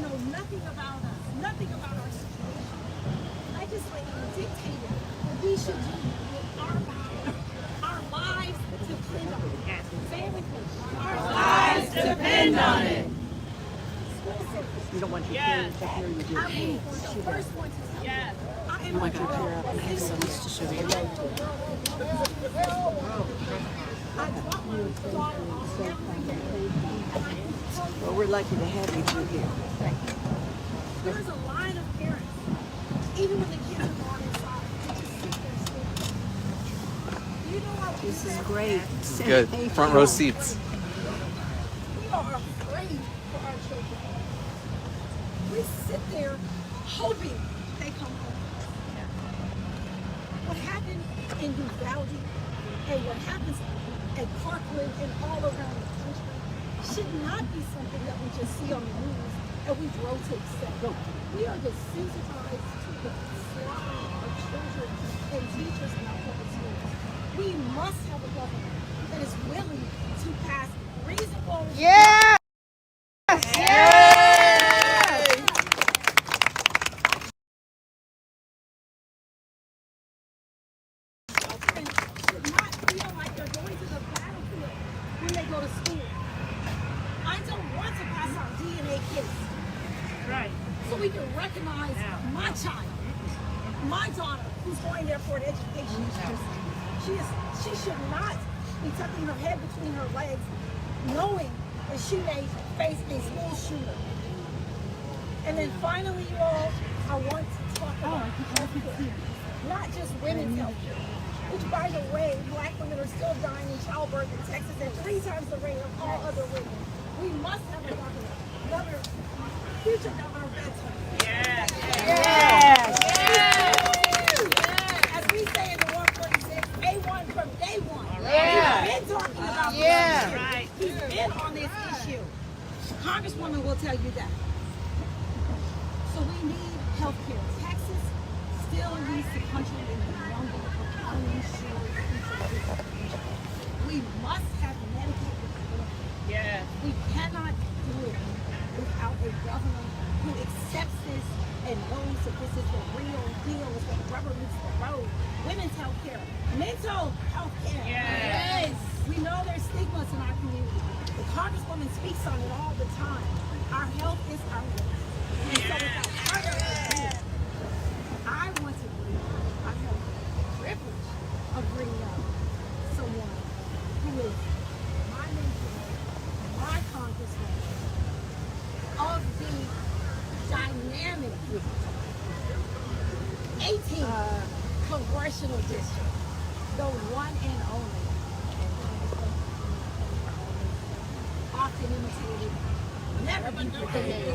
know nothing about us, nothing about our situation. Legislature dictated what we should do with our bodies. Our lives depend on it. Say it with me. Our lives depend on it. You don't want your parents to hear you do I it. was the first one to tell you. I am Oh my God, Kara, I have so much to show you. I drop my daughter off every day. Well, we're lucky to have you two here. There's a line of parents, even when the kids are gone inside, they just sit there staring. Do you know what we This is said? great. This is good. Front row seats. We are afraid for our children. We sit there hoping they come home. What happened in Uvalde and what happens at Parkland and all around the country should not be something that we just see on the news and we grow to accept. We are desensitized to the slaughter of children and teachers in our public schools. We must have a government that is willing to pass reasonable. Yeah! Children should not feel like they're going to the battlefield when they go to school. I don't want to pass out DNA kits. Right. So we can recognize my child, my daughter, who's going there for an education. She should not be tucking her head between her legs, knowing that she may face a school shooter. And then finally, you all, I want to talk about healthcare, not just women's healthcare. Which, by the way, black women are still dying in childbirth in Texas at 3 times the rate of all other women. We must have a governor, future governor Beto. As we say in the 146, A1 from day one. He's been talking about this issue. He's been on this issue. Congresswoman will tell you that. So we need health care. Texas still leads the country in the number of uninsured people. We must have Medicaid reform. We cannot do it without a governor who accepts this and knows that this is the real deal, is when rubber meets the road. Women's health care, mental health care. Yes. We know there's stigmas in our community. The Congresswoman speaks on it all the time. Our health is our wealth. And so without further ado, I want to bring up, I have the privilege of bringing up someone who is my mentor, my congressman, of the dynamic 18th congressional district, the one and only, often imitated, never duplicated.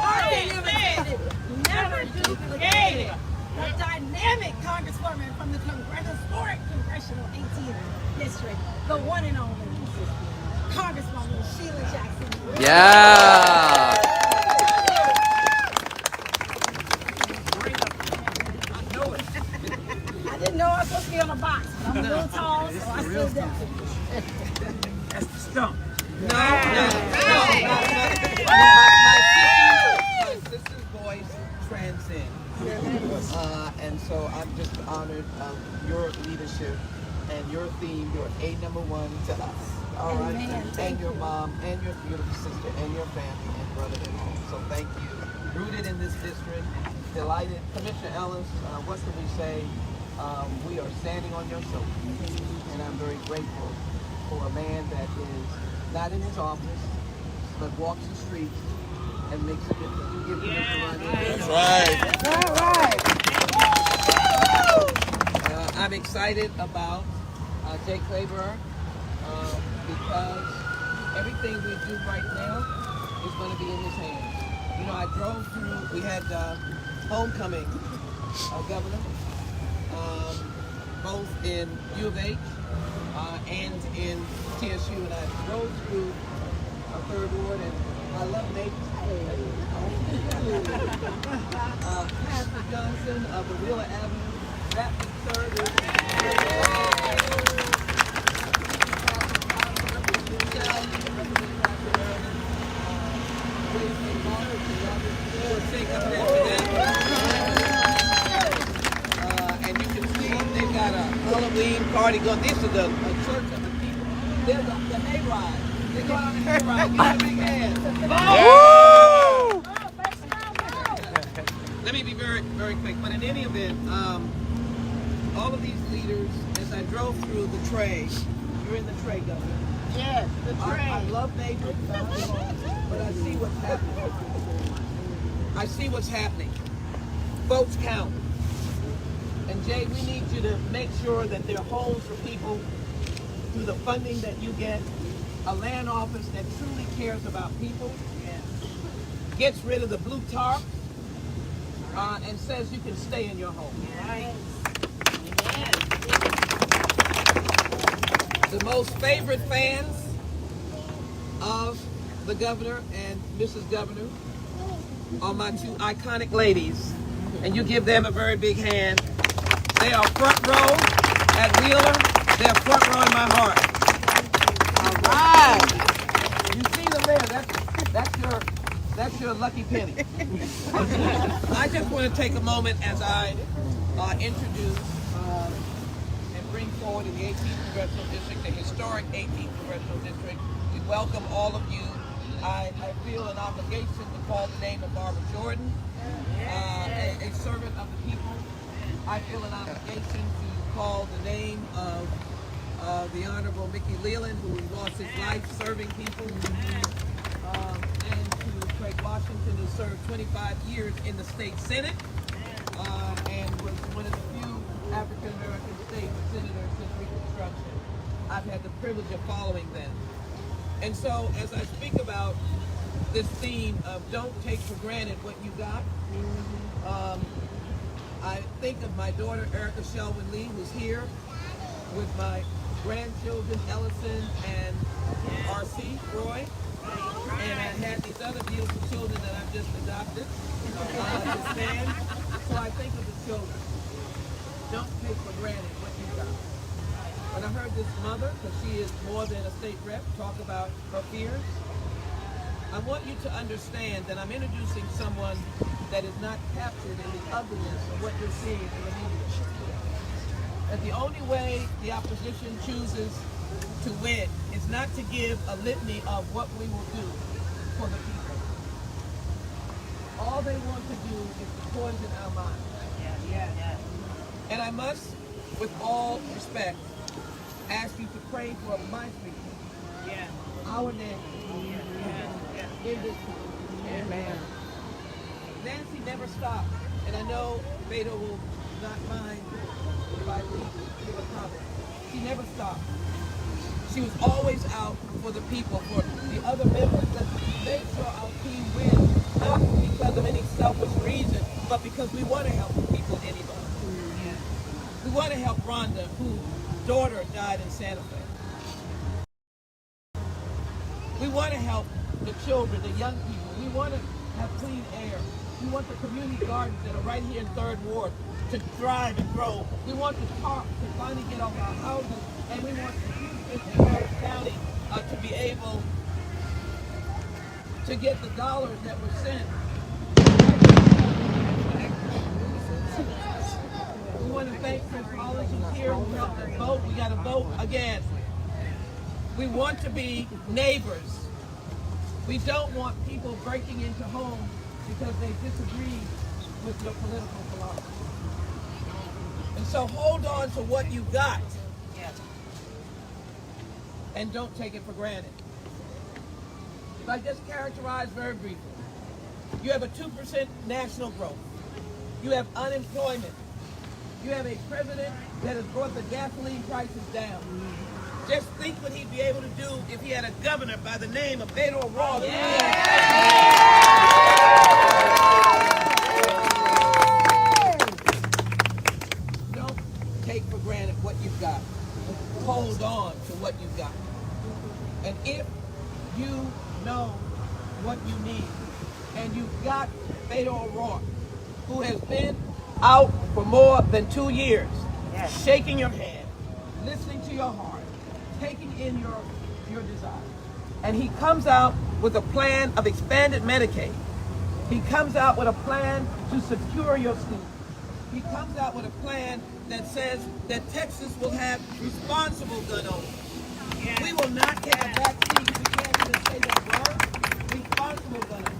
Often imitated, never duplicated. The dynamic congresswoman from the historic congressional 18th district, the one and only Congresswoman Sheila Jackson. Yeah. I didn't know I was supposed to be on a box, but I'm a little tall, so I stood down. That's the stump. My sister's voice transcends. And so I'm just honored of your leadership and your theme, your A number one to us. All right. And your mom and your beautiful sister and your family and brother-in-law. So thank you. Rooted in this district, delighted. Commissioner Ellis, what can we say? We are standing on your shoulders. And I'm very grateful for a man that is not in his office, but walks the streets and makes a difference. Give him That's right. I'm excited about Jake Claiborne because everything we do right now is going to be in his hands. You know, I drove through, we had homecoming governor, both in U of H and in TSU, and I drove through a third ward, and I love Nate. Pastor Johnson of the Wheeler Avenue Baptist Service. party going. This is the church of the people. There's the hayride. They go on the hayride. Give them a big hand. Let me be very, very quick. But in any event, all of these leaders, as I drove through the tray, you're in the tray, Governor. Yes, the I love neighbors, but I see what's happening. I see what's happening. Votes count. And Jay, we need you to make sure that there are homes for people through the funding that you get, a land office that truly cares about people, gets rid of the blue tarp, and says you can stay in your home. Right. The most favorite fans of the governor and Mrs. Governor are my two iconic ladies, and you give them a very big hand. They are front row at Wheeler. They're front row in my heart. All right. You see them there. That's your lucky penny. I just want to take a moment as I introduce and bring forward in the 18th Congressional District, the historic 18th Congressional District. We welcome all of you. I feel an obligation to call the name of Barbara Jordan, a servant of the people. I feel an obligation to call the name of the Honorable Mickey Leland, who lost his life serving people, and to Craig Washington, who served 25 years in the state Senate, and was one of the few African-American state senators since Reconstruction. I've had the privilege of following them. And so, as I speak about this theme of don't take for granted what you got, I think of my daughter, Erica Shelwyn Lee, who's here with my grandchildren, Ellison and R.C. Roy. And I had these other beautiful children that I've just adopted to stand. So I think of the children. Don't take for granted what you got. When I heard this mother, because she is more than a state rep, talk about her fears, I want you to understand that I'm introducing someone that is not captured in the ugliness of what you're seeing in the media. That the only way the opposition chooses to win is not to give a litany of what we will do for the people. All they want to do is to poison our minds. And I must, with all respect, ask you to pray for my people, our nation, in this country. Amen. Nancy never stopped, and I know Beto will not mind if I give a comment. She never stopped. She was always out for the people, for the other members, to make sure our team wins, not because of any selfish reason, but because we want to help the people anyway. We want to help Rhonda, whose daughter died in Santa Fe. We want to help the children, the young people. We want to have clean air. We want the community gardens that are right here in 3rd Ward to thrive and grow. We want the park to finally get off our houses, and we want the county to be able to get the dollars that were sent. We want to thank Chris Hollis, who's here, who helped us vote. We got to vote again. We want to be neighbors. We don't want people breaking into homes because they disagree with your political philosophy. And so hold on to what you got. And don't take it for granted. If I just characterize very briefly, you have a 2% national growth. You have unemployment. You have a president that has brought the gasoline prices down. Just think what he'd be able to do if he had a governor by the name of Beto O'Rourke. Don't take for granted what you've got. Hold on to what you've got. And if you know what you need, and you've got Beto O'Rourke, who has been out for more than 2 years, shaking your hand, listening to your heart, taking in your desire. And he comes out with a plan of expanded Medicaid. He comes out with a plan to secure your schools. He comes out with a plan that says that Texas will have responsible gun owners. We will not take a back seat. We can't even say that word. Responsible gun owners.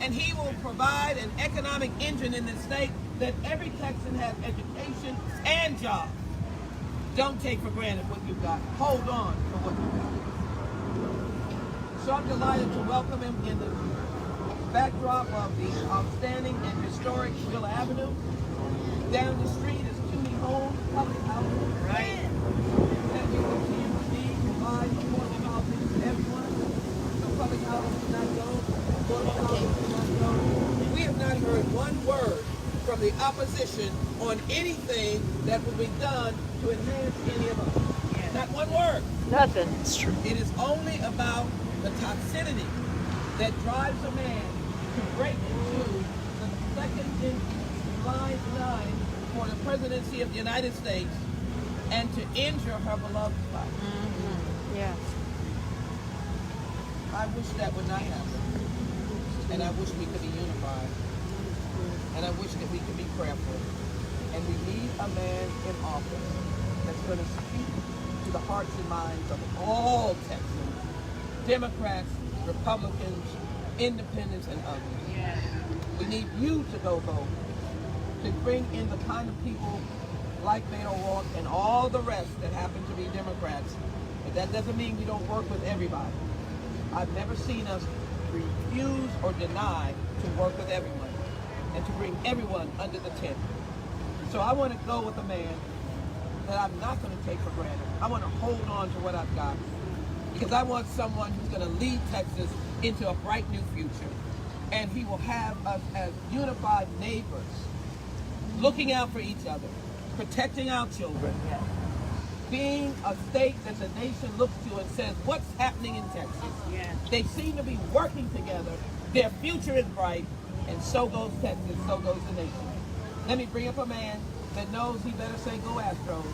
And he will provide an economic engine in this state that every Texan has education and jobs. Don't take for granted what you've got. Hold on to what you've got. So I'm delighted to welcome him in the backdrop of the outstanding and historic Villa Avenue. Down the street is Cooney Homes, public housing. Right. That we continue to need, provide affordable housing to everyone. So public housing is not go. Affordable housing is not go. We have not heard one word from the opposition on anything that will be done to enhance any of us. Not one word. Nothing. It's true. It is only about the toxicity that drives a man to break into the second in line for the presidency of the United States and to injure her beloved spouse. Yes. I wish that would not happen. And I wish we could be unified. And I wish that we could be prayerful. And we need a man in office that's going to speak to the hearts and minds of all Texans, Democrats, Republicans, Independents, and others. Yes. We need you to go vote, to bring in the kind of people like Beto O'Rourke and all the rest that happen to be Democrats. But that doesn't mean we don't work with everybody. I've never seen us refuse or deny to work with everyone and to bring everyone under the tent. So I want to go with a man that I'm not going to take for granted. I want to hold on to what I've got because I want someone who's going to lead Texas into a bright new future. And he will have us as unified neighbors, looking out for each other, protecting our children, being a state that the nation looks to and says, what's happening in Texas? Yes. They seem to be working together. Their future is bright, and so goes Texas, so goes the nation. Let me bring up a man that knows he better say, go Astros.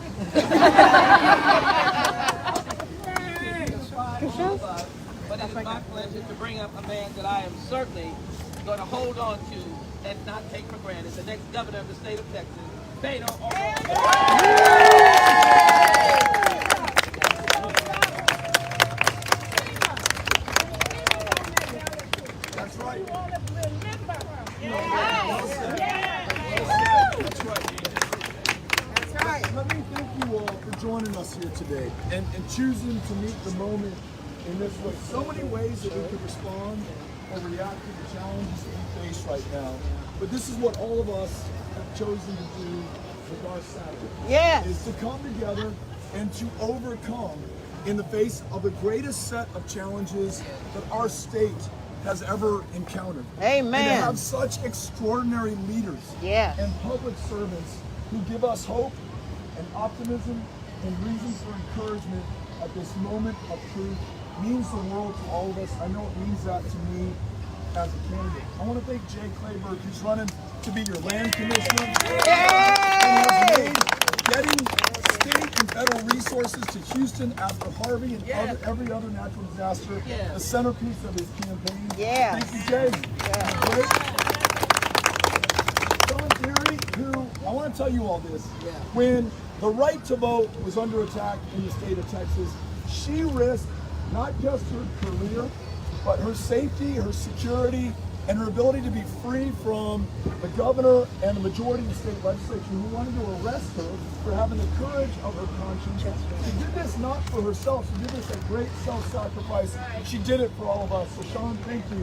But it is my pleasure to bring up a man that I am certainly going to hold on to and not take for granted, the next governor of the state of Texas, Beto O'Rourke. That's right. That's right. Let me thank you all for joining us here today and choosing to meet the moment in this way. So many ways that we could respond or react to the challenges that we face right now. But this is what all of us have chosen to do with our Saturday. Yes. Is to come together and to overcome in the face of the greatest set of challenges that our state has ever encountered. Amen. And to have such extraordinary leaders Yes. and public servants who give us hope and optimism and reasons for encouragement at this moment of truth means the world to all of us. I know it means that to me as a candidate. I want to thank Jay Clayburgh, who's running to be your land commissioner. And has made getting state and federal resources to Houston after Harvey and every other natural disaster the centerpiece of his campaign. Yes. Thank you, Jay. Great. John Kerry, who, I want to tell you all this. When the right to vote was under attack in the state of Texas, she risked not just her career, but her safety, her security, and her ability to be free from the governor and the majority of the state legislature who wanted to arrest her for having the courage of her conscience. She did this not for herself, she did this at great self-sacrifice. She did it for all of us. So Sean, thank you.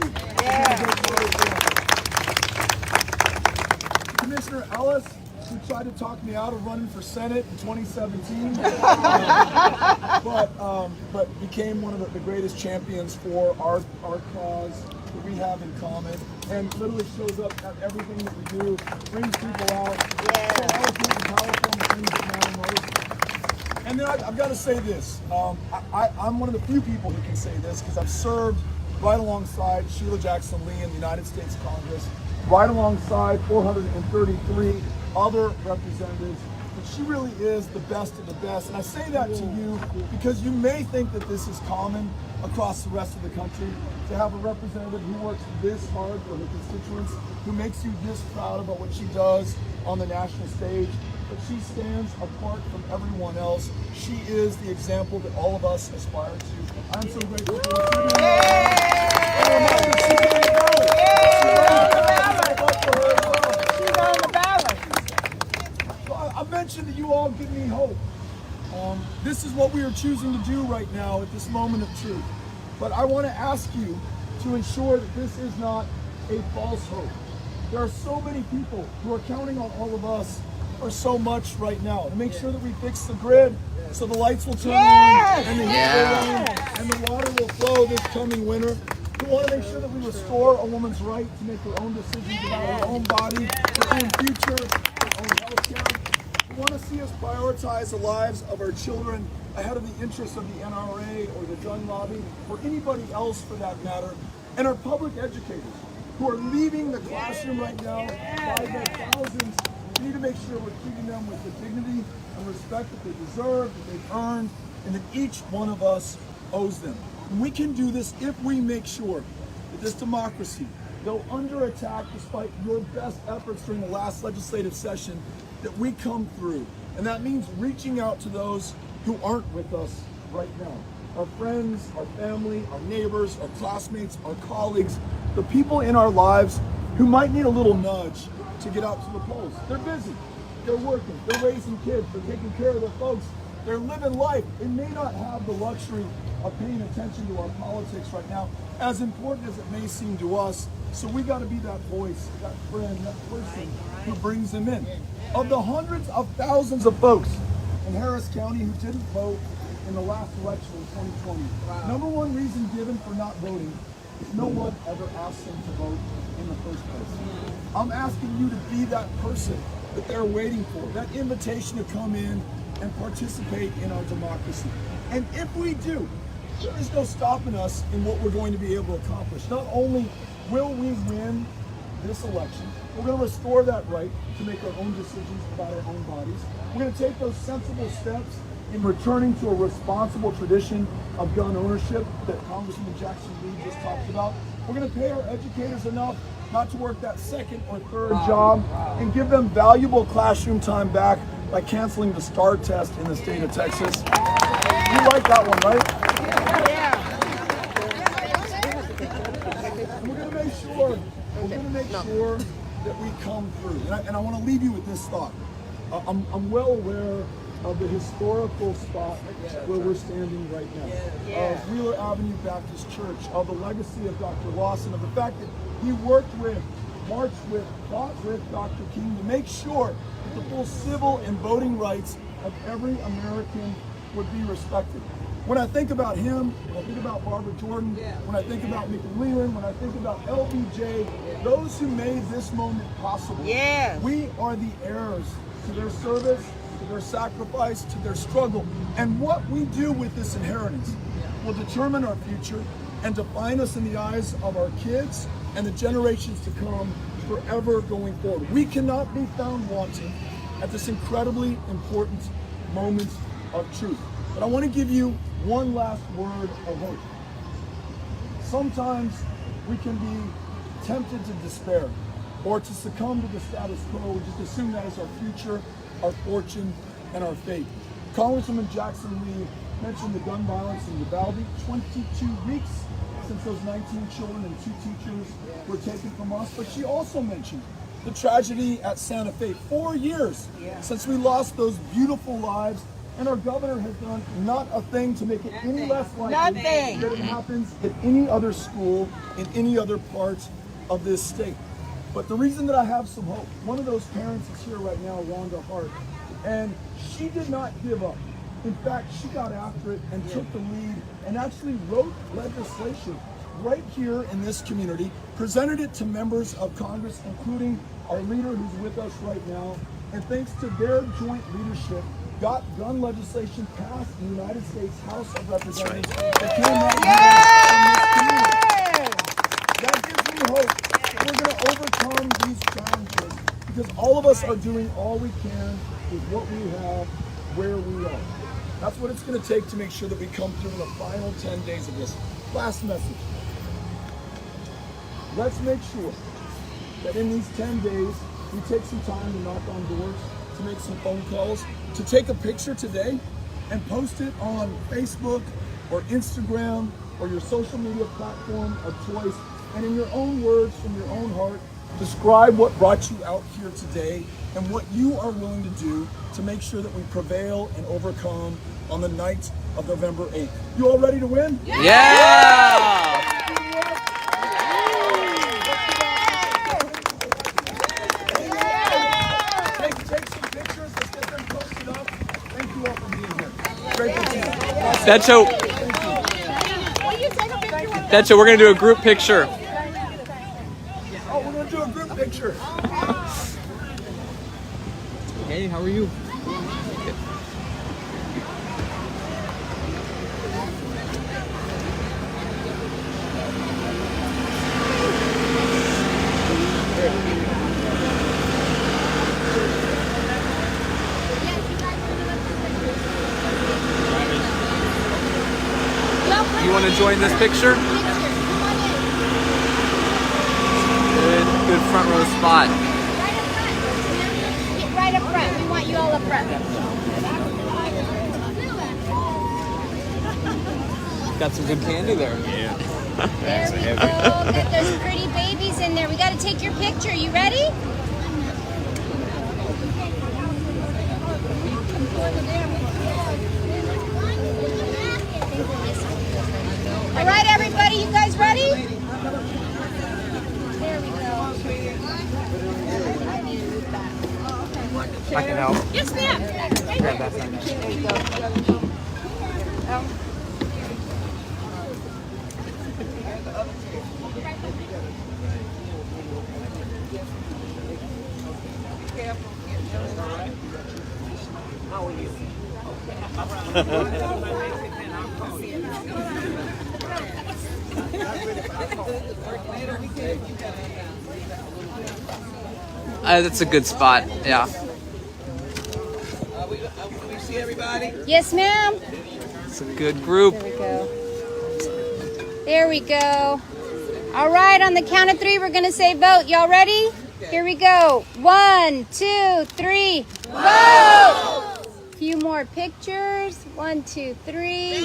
Commissioner Ellis, who tried to talk me out of running for Senate in 2017, but became one of the greatest champions for our cause that we have in common, and literally shows up at everything that we do, brings people out, so eloquent and powerful in the things that matter most. And then I've got to say this, I'm one of the few people who can say this because I've served right alongside Sheila Jackson Lee in the United States Congress, right alongside 433 other representatives, but she really is the best of the best. And I say that to you because you may think that this is common across the rest of the country, to have a representative who works this hard for her constituents, who makes you this proud about what she does on the national stage. but she stands apart from everyone else. She is the example that all of us aspire to. I'm so grateful for I mentioned that you all give me hope. This is what we are choosing to do right now at this moment of truth. But I want to ask you to ensure that this is not a false hope. There are so many people who are counting on all of us for so much right now to make sure that we fix the grid so the lights will turn on and the heat will on and the water will flow this coming winter. We want to make sure that we restore a woman's right to make her own decisions about her own body, her own future, her own health care. We want to see us prioritize the lives of our children ahead of the interests of the NRA or the gun lobby or anybody else for that matter, and our public educators who are leaving the classroom right now by the thousands. We need to make sure we're treating them with the dignity and respect that they deserve, that they've earned, and that each one of us owes them. And we can do this if we make sure that this democracy, though under attack despite your best efforts during the last legislative session, that we come through. And that means reaching out to those who aren't with us right now. Our friends, our family, our neighbors, our classmates, our colleagues, the people in our lives who might need a little nudge to get out to the polls. They're busy, they're working, they're raising kids, they're taking care of their folks, they're living life. They may not have the luxury of paying attention to our politics right now, as important as it may seem to us. So we got to be that voice, that friend, that person who brings them in. Of the hundreds of thousands of folks in Harris County who didn't vote in the last election in 2020, number one reason given for not voting is no one ever asked them to vote in the first place. I'm asking you to be that person that they're waiting for, that invitation to come in and participate in our democracy. And if we do, there is no stopping us in what we're going to be able to accomplish. Not only will we win this election, we're going to restore that right to make our own decisions about our own bodies. We're going to take those sensible steps in returning to a responsible tradition of gun ownership that Congressman Jackson Lee just talked about. We're going to pay our educators enough not to work that second or third job and give them valuable classroom time back by canceling the STAR test in the state of Texas. You like that one, right? And we're going to make sure that we come through. And I want to leave you with this thought. I'm well aware of the historical spot where we're standing right now, of Wheeler Avenue Baptist Church, of the legacy of Dr. Lawson, of the fact that he worked with, marched with, fought with Dr. King to make sure that the full civil and voting rights of every American would be respected. When I think about him, when I think about Barbara Jordan, when I think about Mickey Leland, when I think about LBJ, those who made this moment possible, we are the heirs to their service, to their sacrifice, to their struggle. And what we do with this inheritance will determine our future and define us in the eyes of our kids and the generations to come forever going forward. We cannot be found wanting at this incredibly important moment of truth. But I want to give you one last word of hope. Sometimes we can be tempted to despair or to succumb to the status quo, just assume that is our future, our fortune, and our fate. Congresswoman Jackson Lee mentioned the gun violence in Uvalde. 22 weeks since those 19 children and 2 teachers were taken from us. But she also mentioned the tragedy at Santa Fe. 4 years since we lost those beautiful lives, and our governor has done not a thing to make it any less likely that it happens at any other school in any other part of this state. But the reason that I have some hope, one of those parents is here right now, Rhonda Hart, and she did not give up. In fact, she got after it and took the lead and actually wrote legislation right here in this community, presented it to members of Congress, including our leader who's with us right now, and thanks to their joint leadership, got gun legislation passed in the United States House of Representatives that came right here in this community. That gives me hope that we're going to overcome these challenges because all of us are doing all we can with what we have, where we are. That's what it's going to take to make sure that we come through the final 10 days of this. Last message. Let's make sure that in these 10 days, we take some time to knock on doors, to make some phone calls, to take a picture today and post it on Facebook or Instagram or your social media platform of choice, and in your own words, from your own heart, describe what brought you out here today and what you are willing to do to make sure that we prevail and overcome on the night of November 8th. You all ready to win? Yeah! Take some pictures. Let's get them posted up. Thank you all for being here. Great to see you. Betcha, we're gonna do a group picture. Oh, we're gonna do a group picture. Hey, how are you? You want to join this picture? Good front row spot. Right up front. We want you all up front. Got some good candy there. There we go. There's pretty babies in there. We got to take your picture. You ready? All right, everybody. You guys ready? There we go. I can help. Yes, ma'am. Grab that sign. There you go. That's a good spot. Yeah. We see everybody? Yes, ma'am. It's a good group. There we go. There we go. All right, on the count of 3, we're going to say vote. Y'all ready? Here we go. 1, 2, 3. Vote! Few more pictures. 1, 2, 3. Yay!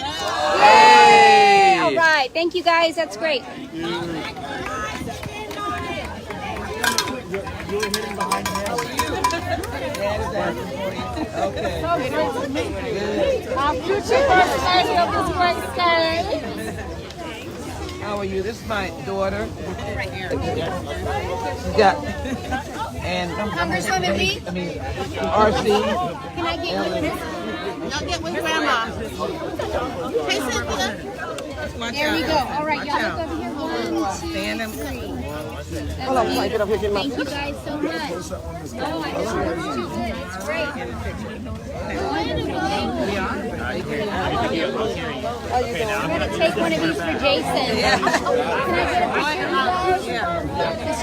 All right. Thank you, guys. That's great. Okay. Our future first lady of this great state. How are you? This is my daughter. She's got and Congresswoman Lee, RC. can I get you this? Y'all get with grandma. Hey, Cynthia. There we go. All right, y'all look over here. 1, 2, 3. Hold on, get up here, get my Thank you guys so much. Oh, I just heard it's too good. It's great. I'm going to take one of these for Jason. Can I get a picture of you guys?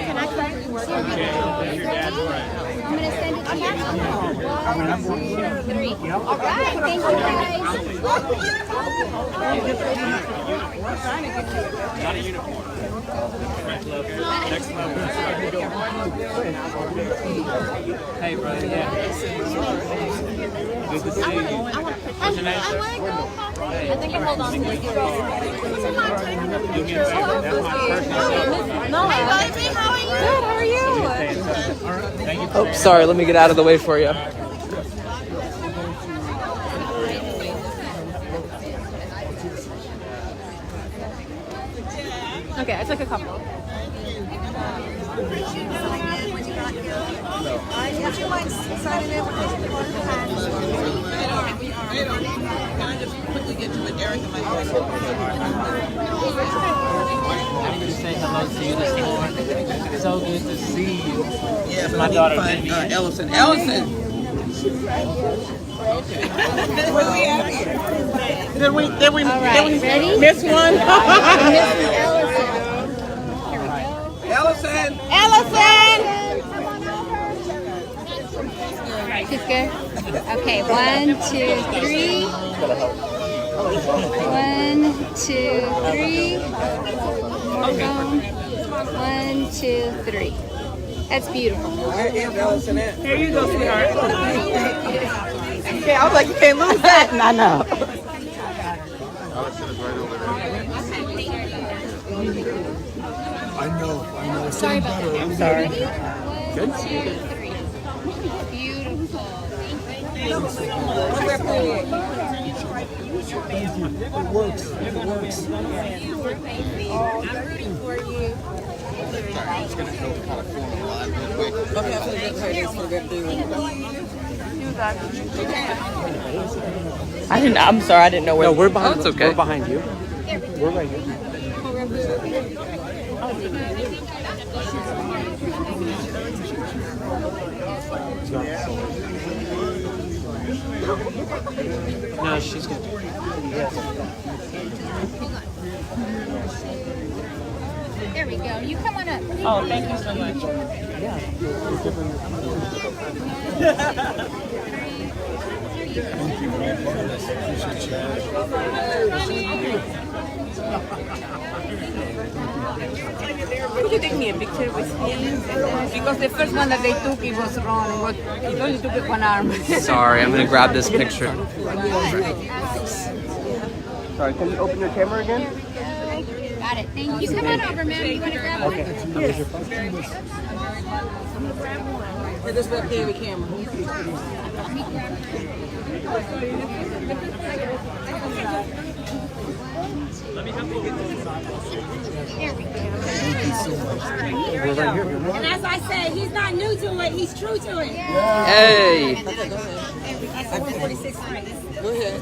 Can I try to work on it? I'm going to send it to you. 1, 2, 3. All right, thank you guys. Not a uniform. Next level. Hey, brother. Yeah. Good to see you. What's your name? I think I hold on to it. No, hey, baby, how are you? Good, how are you? Thank you. Oh, sorry. Let me get out of the way for you. Okay, I took a couple. Would you mind signing in with us? Can I just quickly get you with Eric and my daughter? I'm going to say hello to you this morning. It's so good to see you. Yeah, but My I need daughter, to find Vivian. Ellison. Ellison! What do we have here? Did we All right, ready? miss one? Ellison! Ellison! She's good? Okay, 1, 2, 3. 1, 2, 3. 1, 2, 3. That's beautiful. Here you go, sweetheart. Okay, I was like, you can't lose that. No, no. I know. Sorry about that. I'm sorry. Good. 1, 2, 3. Beautiful. It works. I'm sorry, I didn't know where. No, we're behind. It's okay. We're behind you. We're right here. No, she's good. There we go. You come on up. Oh, thank you so much. Could you take me a picture with him? Because the first one that they took, it was wrong. It only took one arm. Sorry, I'm gonna grab this picture. Sorry, can you open your camera again? Got it. Thank you. Come on over, ma'am. You want to grab one? This is the baby camera. There we go. We're right here. And as I said, he's not new to it, he's true to it. Hey! That's 146 right. Go ahead.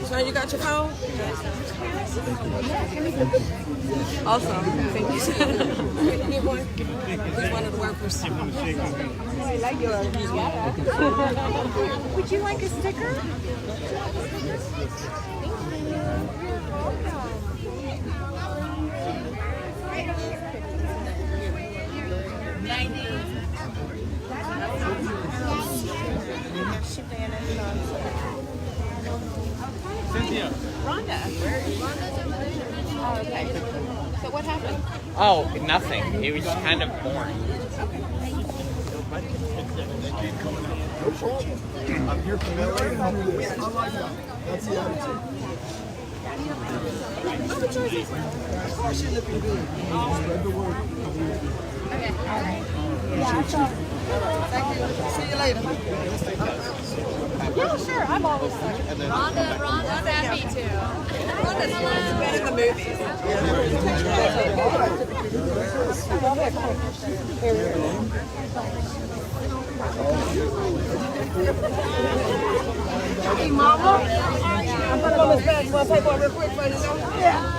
So you got your phone? Awesome. Thank you. He's one of the workers. Would you like a sticker? Oh, okay. So what happened? Oh, nothing. It was kind of boring. You're familiar with this. I like that. That's the attitude. Spread the word. See you later. Yeah, sure. I'm always Rhonda's happy too. In the movies. Hey, Mama. I'm gonna go this back. You want to take one real quick for you? Yeah.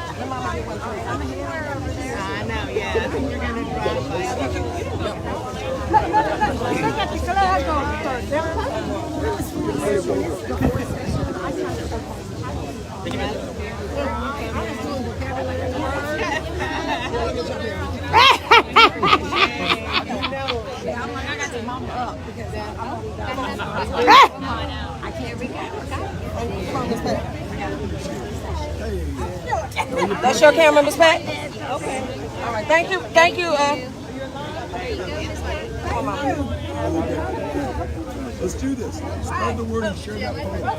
I know, yeah. You're going to drive by. That's your camera, Miss Pat? Okay. All right. Thank you. Thank you. Let's do this. Spread the word and share that photo.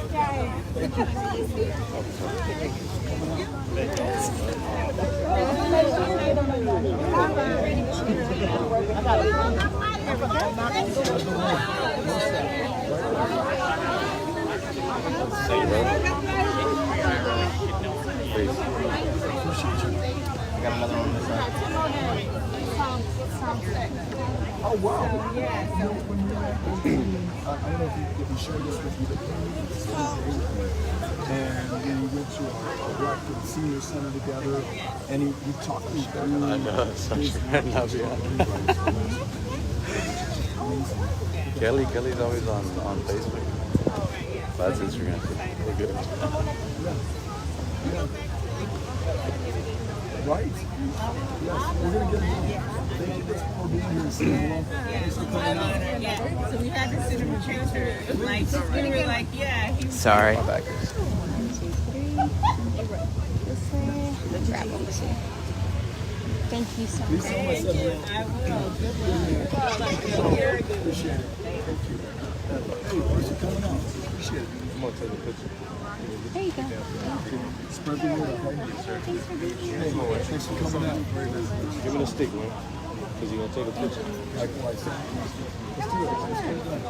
Oh wow! I don't know if we shared this with you, but and we went to our Blackwood Senior Center together, and we talked through. I know, it's such a Kelly's always on Facebook. That's Instagram. We're good. Right? Yes, we're gonna get it. Thank you for being here. Thanks for coming out. So we had to sit in the transfer. Like, we were like, yeah. Sorry. Thank you so Please much. tell them I said hello. Appreciate it. Thank you. Hey, thanks for coming out. Appreciate it. I'm gonna take a picture. There you go. Spread the word, okay? Thanks for being here. Hey, thanks for coming out. Give me the stick, man. Because you're gonna take a picture. Likewise. Let's do it. Let's get it done.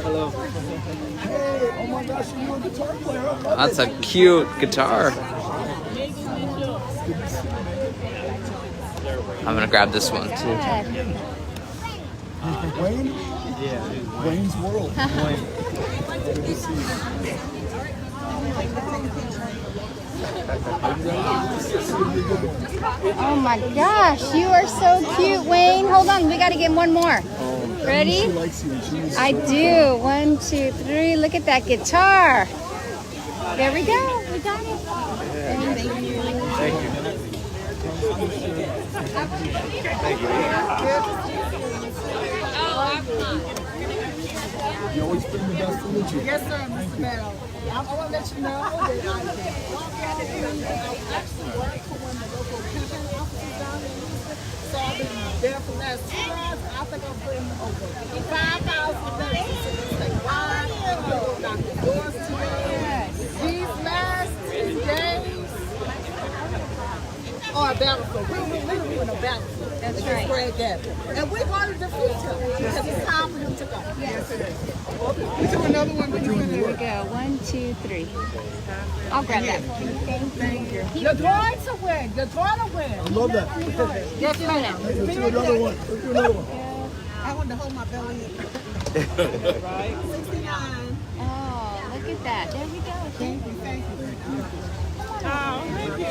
Hello. Hey, oh my gosh, you're a guitar player. I love That's it. a cute guitar. I'm gonna grab this one too. Wayne? Yeah. Wayne's World. Good to see you. Oh my gosh, you are so cute, Wayne. Hold on, we got to get one more. She Ready? likes you. And she was I do. 1, 2, 3. Look at that guitar. There we go. We got it. Thank you. You always bring the best with you. Yes, sir, Mr. Bell. I want to let you know that I actually work for one of the local campaign offices down in Houston. So I've been there for the last 2 months. I think I'm putting over 5,000 events in the state wide. People knock the doors to them. These last 2 days are a battlefield. We're literally in a battlefield. That's right. Greg Gabby. And we're going to defeat him because it's time for him to go. Yes, it is. We do another one. There we go. 1, 2, 3. I'll grab that for you. Thank you. You're going to win. You're going to win. I love that. Yes, ma'am. Let's do another one. Let's do another one. I want to hold my belly in. Right. 69. Oh, look at that. There we go. Thank you. Thank you. Oh, thank you.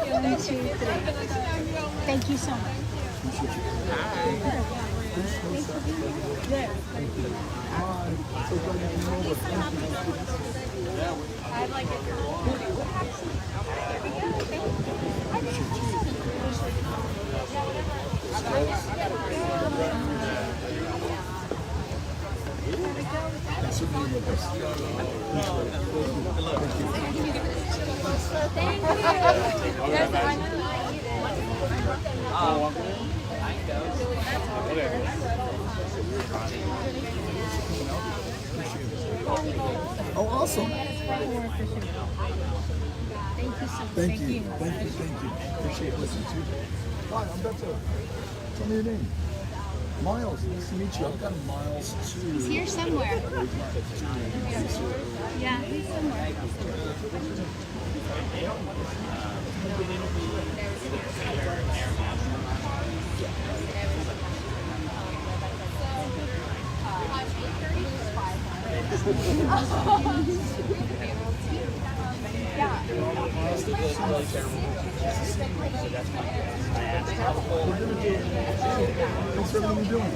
One, two, three. Thank you so much. Oh, awesome. Thank you so much. Thank you. Thank you. Thank you. Appreciate listening to you. Hi, I'm Beto. Tell me your name. Miles. Nice to meet you. I've got Miles too. He's here somewhere. Yeah, he's somewhere. Thanks for everything you're doing.